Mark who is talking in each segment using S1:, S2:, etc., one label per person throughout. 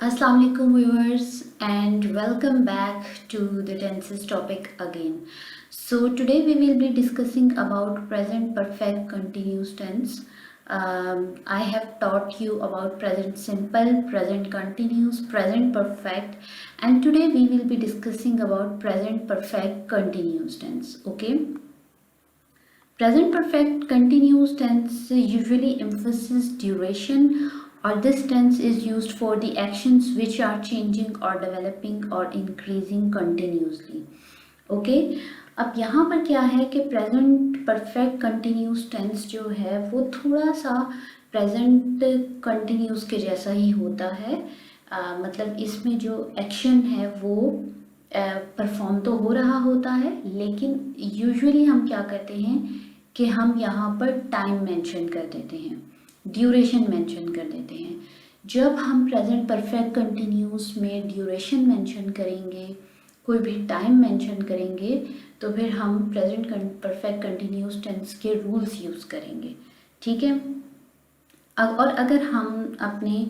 S1: Assalamu alaikum viewers and welcome back to the tenses topic again. So today we will be discussing about present perfect continuous tense. I have taught you about present simple, present continuous, present perfect, and today we will be discussing about present perfect continuous tense. Okay. Present perfect continuous tense usually emphasizes duration, or this tense is used for the actions which are changing or developing or increasing continuously. Okay अब यहाँ पर क्या है कि present perfect continuous tense जो है वो थोड़ा सा प्रेजेंट कंटिन्यूस के जैसा ही होता है। मतलब इसमें जो एक्शन है वो परफॉर्म तो हो रहा होता है, लेकिन यूजुअली हम क्या करते हैं कि हम यहाँ पर टाइम मेंशन कर देते हैं, ड्यूरेशन मेंशन कर देते हैं। जब हम प्रेजेंट परफेक्ट कंटिन्यूस में ड्यूरेशन मेंशन करेंगे, कोई भी टाइम मेंशन करेंगे, तो फिर हम प्रेजेंट परफेक्ट कंटिन्यूस टेंस के रूल्स यूज़ करेंगे। ठीक है। और अगर हम अपने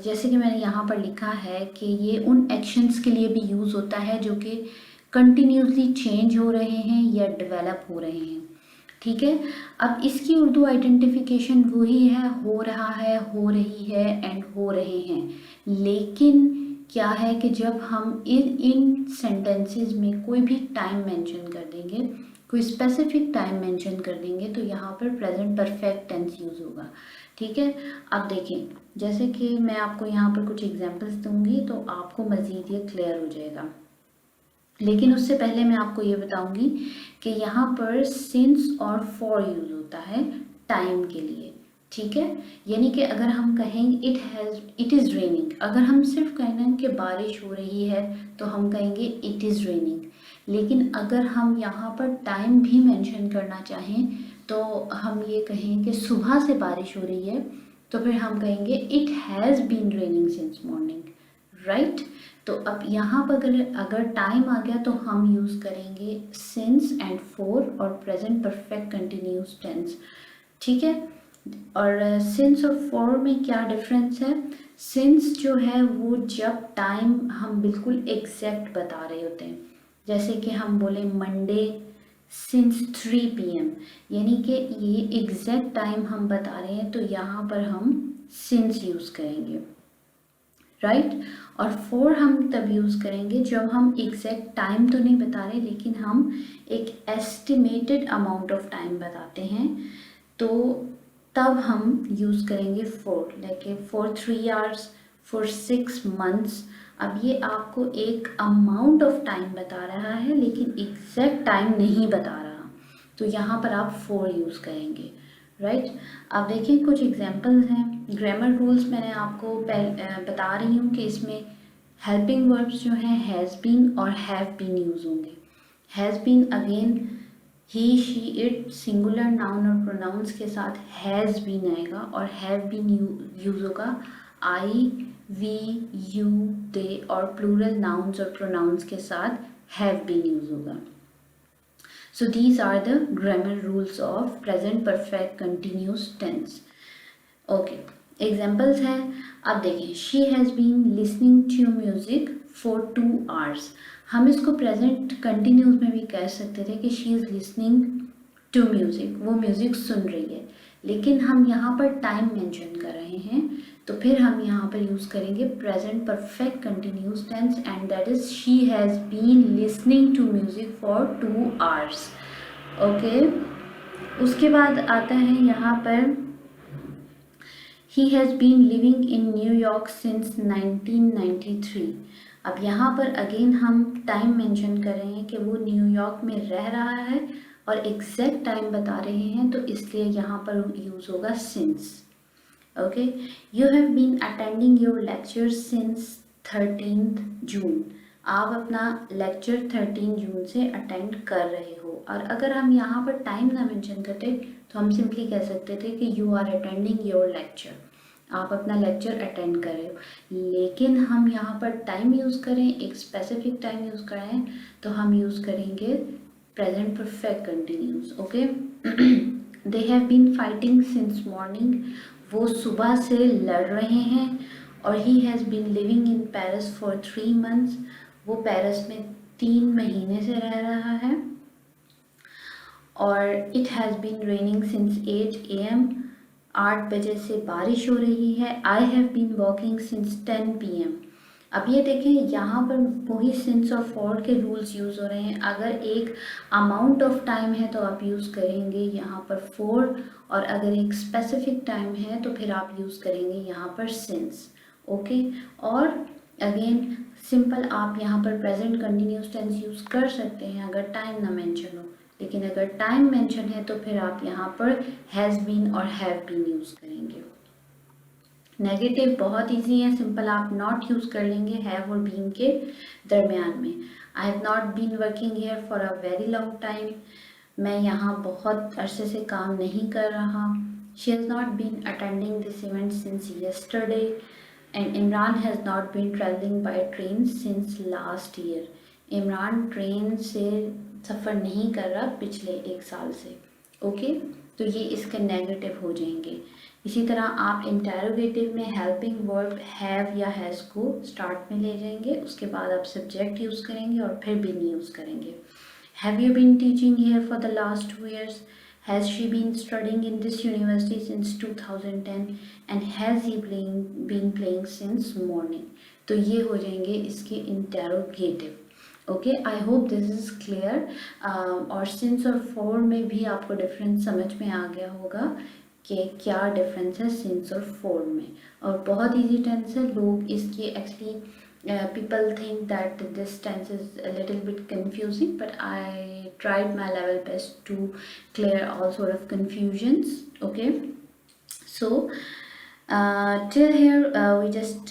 S1: जैसे कि मैंने यहाँ पर लिखा है कि ये उन एक्शंस के लिए भी यूज़ होता है जो कि कंटिन्यूसली चेंज हो रहे हैं या डेवलप हो रहे हैं। ठीक है। अब इसकी उर्दू आइडेंटिफिकेशन वही है, हो रहा है, हो रही है एंड हो रहे हैं। लेकिन क्या है कि जब हम इन सेंटेंसेस में कोई भी टाइम मेंशन कर देंगे, कोई स्पेसिफिक टाइम मेंशन कर देंगे, तो यहाँ पर प्रेजेंट परफेक्ट टेंस यूज़ होगा। ठीक है। अब देखें, जैसे कि मैं आपको यहाँ पर कुछ एग्जांपल्स दूंगी तो आपको मज़ीद ये क्लियर हो जाएगा। लेकिन उससे पहले मैं आपको ये बताऊंगी कि यहाँ पर सिंस और फॉर यूज़ होता है टाइम के लिए। ठीक है। यानी कि अगर हम कहेंगे इट इज़ रेनिंग, अगर हम सिर्फ कहना कि बारिश हो रही है तो हम कहेंगे इट इज़ रेनिंग। लेकिन अगर हम यहाँ पर टाइम भी मेंशन करना चाहें तो हम ये कहें कि सुबह से बारिश हो रही है, तो फिर हम कहेंगे it has been raining since morning, right. तो अब यहाँ पर अगर टाइम आ गया तो हम यूज़ करेंगे सिंस एंड फॉर और प्रेजेंट परफेक्ट कंटिन्यूस टेंस। ठीक है। और सिंस और फॉर में क्या डिफरेंस है? सिंस जो है वो जब टाइम हम बिल्कुल एग्जैक्ट बता रहे होते हैं, जैसे कि हम बोले मंडे सिंस 3 PM, यानी कि ये एग्जैक्ट टाइम हम बता रहे हैं, तो यहाँ पर हम सिंस यूज़ करेंगे, राइट। और फॉर हम तब यूज़ करेंगे जब हम एग्जैक्ट टाइम तो नहीं बता रहे, लेकिन हम एक एस्टिमेटेड अमाउंट ऑफ टाइम बताते हैं, तो तब हम यूज़ करेंगे for, like for 3 hours, for 6 months. अब ये आपको एक अमाउंट ऑफ टाइम बता रहा है लेकिन एग्जैक्ट टाइम नहीं बता रहा, तो यहाँ पर आप फॉर यूज़ करेंगे, राइट। अब देखिए कुछ एग्जांपल्स हैं। ग्रामर रूल्स मैंने आपको बता रही हूँ कि इसमें हेल्पिंग वर्ब्स जो हैं हैज़ बीन और हैव बीन यूज़ होंगे। Has been again he, she, it, singular noun और प्रोनाउंस के साथ हैज़ बीन आएगा, और हैव बीन यूज़ होगा आई, वी, यू, दे, और प्लूरल नाउन्स और प्रोनाउंस के साथ हैव बीन यूज़ होगा। So these are the grammar rules of present perfect continuous tense. Okay, examples हैं। अब देखिए, she has been listening to music for 2 hours। हम इसको present continuous में भी कह सकते थे कि she is listening to music, वो म्यूज़िक सुन रही है, लेकिन हम यहाँ पर टाइम मेंशन कर रहे हैं, तो फिर हम यहाँ पर यूज़ करेंगे present perfect continuous tense, and that is she has been listening to music for 2 hours। Okay. उसके बाद आता है यहाँ पर he has been living in New York since 1993। अब यहाँ पर अगेन हम टाइम मेंशन कर रहे हैं कि वो न्यूयॉर्क में रह रहा है और एग्जैक्ट टाइम बता रहे हैं, तो इसलिए यहाँ पर यूज़ होगा since. Okay. You have been attending your lecture since 13th June. आप अपना लेक्चर 13 जून से अटेंड कर रहे हो, और अगर हम यहाँ पर टाइम ना मेंशन करते तो हम सिंपली कह सकते थे कि you are attending your lecture, आप अपना लेक्चर अटेंड कर रहे हो। लेकिन हम यहाँ पर टाइम यूज़ करें, एक स्पेसिफिक टाइम यूज़ करें, तो हम यूज़ करेंगे present perfect continuous. Okay. They have been fighting since morning, वो सुबह से लड़ रहे हैं, और he has been living in Paris for 3 months। वो पेरिस में 3 महीने से रह रहा है। और it has been raining since 8 AM। 8 बजे से बारिश हो रही है। I have been walking since 10 PM। अब ये देखें, यहाँ पर वही सिंस और फॉर के रूल्स यूज़ हो रहे हैं। अगर एक अमाउंट ऑफ टाइम है तो आप यूज़ करेंगे यहाँ पर फॉर, और अगर एक स्पेसिफिक टाइम है तो फिर आप यूज़ करेंगे यहाँ पर सिंस। ओके। और अगेन सिंपल आप यहाँ पर प्रेजेंट कंटिन्यूस टेंस यूज़ कर सकते हैं अगर टाइम ना मेंशन हो, लेकिन अगर टाइम मेंशन है तो फिर आप यहाँ पर हैज़ बीन और हैव बीन यूज़ करेंगे। नेगेटिव बहुत इजी है, सिंपल आप नॉट यूज़ कर लेंगे हैव और बीन के दरमियान में। I have not been working here for a very long time. मैं यहाँ बहुत अरसे से काम नहीं कर रहा। She has not been attending this event since yesterday. And Imran has not been travelling by train since last year. Imran train से सफ़र नहीं कर रहा पिछले 1 साल से। ओके, तो ये इसके नेगेटिव हो जाएंगे। इसी तरह आप इंटेरोगेटिव में हेल्पिंग वर्ब हैव या हैज़ को स्टार्ट में ले जाएंगे, उसके बाद आप सब्जेक्ट यूज़ करेंगे और फिर बीन यूज़ करेंगे। Have you been teaching here for the last 2 years? Has she been studying in this university since 2010? And has he been playing since morning? तो ये हो जाएंगे इसके interrogative. Okay, I hope this is clear. और since और for में भी आपको डिफरेंस समझ में आ गया होगा कि क्या डिफरेंस है सिंस और फॉर में। और बहुत इजी टेंस है। लोग इसकी actually people think that this tense is a little bit confusing, but I tried my level best to clear all sort of confusions. Okay, so till here we just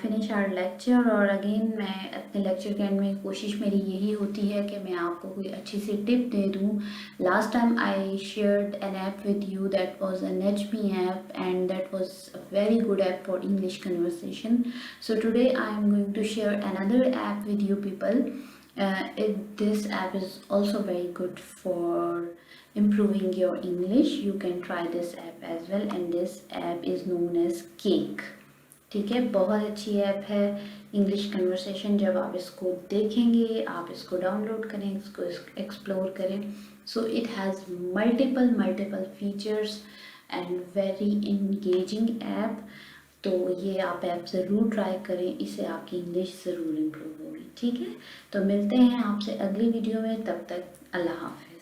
S1: finish our lecture। और again मैं अपने lecture के and में कोशिश मेरी यही होती है कि मैं आपको कोई अच्छी सी टिप दे दूँ। Last time I shared an app with you that was an HB app, and that was a very good app for English conversation. So today I am going to share another app with you people. This app is also very good for improving your English. You can try this app as well, and this app is known as Cake. ठीक है, बहुत अच्छी app है English conversation. जब आप इसको देखेंगे, आप इसको डाउनलोड करें, इसको एक्सप्लोर करें, so it has multiple features and very engaging app. तो ये आप ऐप ज़रूर ट्राई करें, इससे आपकी इंग्लिश ज़रूर इम्प्रूव होगी। ठीक है, तो मिलते हैं आपसे अगली वीडियो में, तब तक अल्लाह हाफ़िज़।